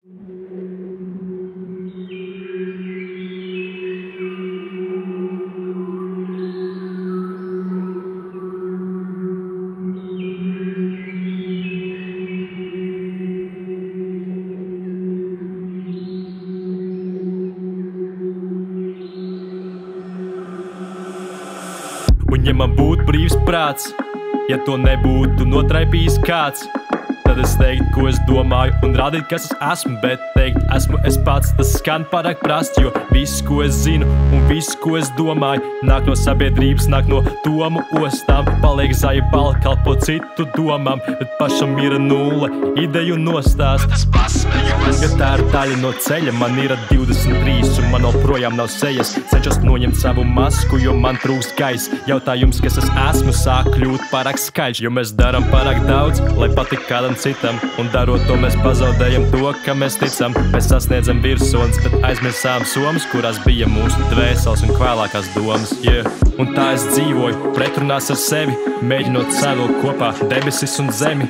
Un ja man būtu brīvs prāts, ja to nebūtu notraipījis kāds, tad es teiktu, ko es domāju un rādīt, kas es esmu, bet teikt, esmu es pats, tas skan pārāk prast, jo viss, ko es zinu un viss, ko es domāju, nāk no sabiedrības, nāk no domu ostām, paliek zaļi balti, kalpo citu domām, bet pašam ir nulle, ideju nostāst. Ja tā ir daļa no ceļa, man ir 23 un man joprojām nav sejas, cenšos noņemt savu masku, jo man trūkst gaisa. Jautājums, kas es esmu, sāk kļūt pārāk skaļš, jo mēs darām pārāk daudz, lai patiktu kādam citam, un darot to mēs pazaudējam to, ka mēs ticam. Mēs sasniedzam virsotnes, bet aizmirsām somas, kurās bija mūsu dvēseles un kvēlākās domas. Un tā es dzīvoju, pretrunās ar sevi, mēģinot savilkt kopā debesis un zemi,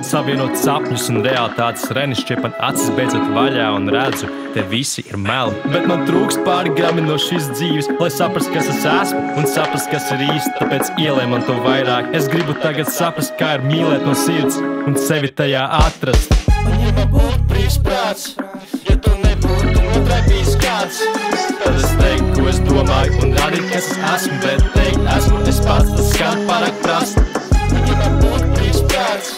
savienot sapņus un realitātes renišķi, man acis beidzot vaļā un redzu, te visi ir meli. Bet man trūkst pāri grami no šīs dzīves, lai saprast, kas es esmu un saprast, kas ir īsti, tāpēc ielē man to vairāk. Es gribu tagad saprast, kā ir mīlēt no sirds un sevi tajā atrast. Un ja man būtu brīvs prāts, ja tu nebūtu notraipījis kāds, tad es teiktu, ko es domāju un rādīt, kas es esmu, bet teikt, esmu es pats, tas skan pārāk prast. Un ja man būtu brīvs prāts,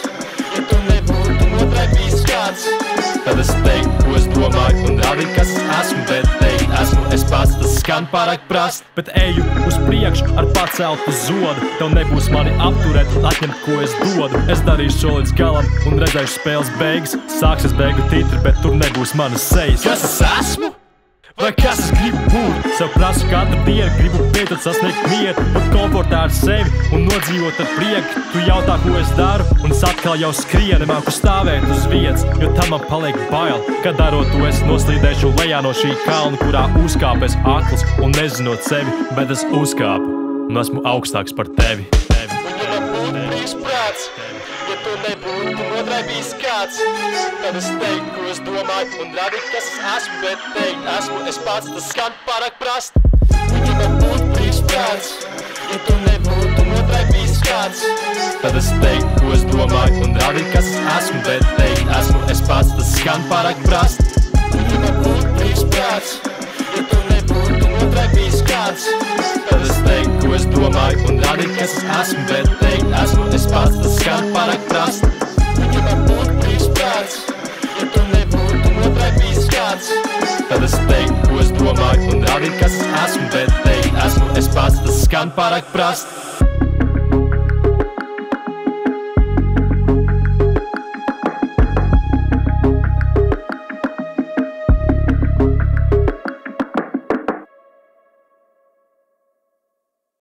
ja tu nebūtu notraipījis kāds, tad es teiktu, ko es domāju un rādīt, kas es esmu, bet teikt, esmu es pats, tas skan pārāk prast. Bet eju uz priekšu ar paceltu zodu, tev nebūs mani apturēt un atņemt, ko es dodu. Es darīšu šo līdz galam un redzēšu spēles beigas, sāksies beigu titri, bet tur nebūs manas sejas. Kas es esmu? Vai kas es gribu būt? Sev prasu katru dienu, gribu beidzot sasniegt mieru, būt komfortā ar sevi un nodzīvot ar prieku. Tu jautā, ko es daru, un es atkal jau skrienu, māku stāvēt uz vietas, jo tam man paliek bail. Kad darot to, es noslīdēšu lejā no šī kalna, kurā uzkāpes akls un nezinot sevi, bet es uzkāpu un esmu augstāks par tevi. Un ja man būtu brīvs prāts, ja tu nebūtu notraipījis kāds, tad es teiktu, ko es domāju un rādīt, kas es esmu, bet teikt, esmu es pats, tas skan pārāk prast. Un ja man būtu brīvs prāts, ja tu nebūtu notraipījis kāds, tad es teiktu, ko es domāju un rādīt, kas es esmu, bet teikt, esmu es pats, tas skan pārāk prast. Un ja man būtu brīvs prāts, ja tu nebūtu notraipījis kāds, tad es teiktu, ko es domāju un rādīt, kas es esmu, bet teikt, esmu es pats, tas skan pārāk prast. un ja man būtu brīvs prāts, ja tu nebūtu notraipījis kāds, tad es teiktu, ko es domāju un rādīt, kas es esmu, bet teikt, esmu es pats, tas skan pārāk prast.